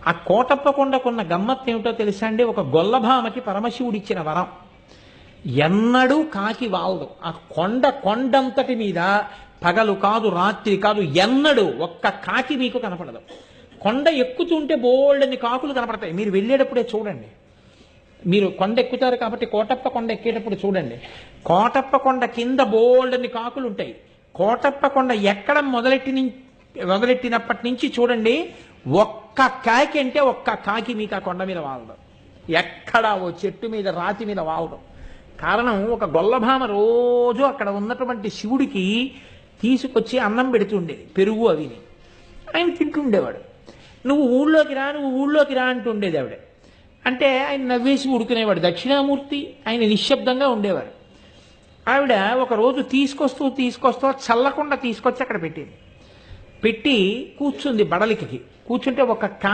ఆ కోటప్ప కొండకున్న గమ్మత్తు ఏమిటో తెలుసా అండి? ఒక గొల్లభామకి పరమశివుడిచ్చిన వరం. ఎన్నడూ కాకి వాలదు. ఆ కొండంతటి మీద పగలు కాదు రాత్రి కాదు ఎన్నడూ ఒక్క కాకి మీకు కనపడదు. కొండ ఎక్కుతుంటే బోల్డని కాకులు కనపడతాయి. మీరు వెళ్ళేటప్పుడే చూడండి. మీరు కొండ ఎక్కుతారు కాబట్టి కోటప్ప కొండ ఎక్కేటప్పుడు చూడండి. కోటప్ప కొండ కింద బోల్డని కాకులు ఉంటాయి. కోటప్ప కొండ ఎక్కడం మొదలెట్టినప్పటి నుంచి చూడండి, ఒక్క కాకి అంటే ఒక్క కాకి మీకు ఆ కొండ మీద వాలదు. ఎక్కడ ఓ చెట్టు మీద రాతి మీద వాలదు. కారణం, ఒక గొల్లభామ రోజు అక్కడ ఉన్నటువంటి శివుడికి తీసుకొచ్చి అన్నం పెడుతుండేది, పెరుగు అవిని. ఆయన తింటుండేవాడు. నువ్వు ఊళ్ళోకి రా అంటుండేది ఆవిడ. అంటే ఆయన నవ్వేసి ఊడుకునేవాడు. దక్షిణామూర్తి, ఆయన నిశ్శబ్దంగా ఉండేవాడు. ఆవిడ ఒకరోజు తీసుకొస్తూ చల్లకుండా తీసుకొచ్చి అక్కడ పెట్టింది. పెట్టి కూర్చుంది బడలికి. కూర్చుంటే ఒక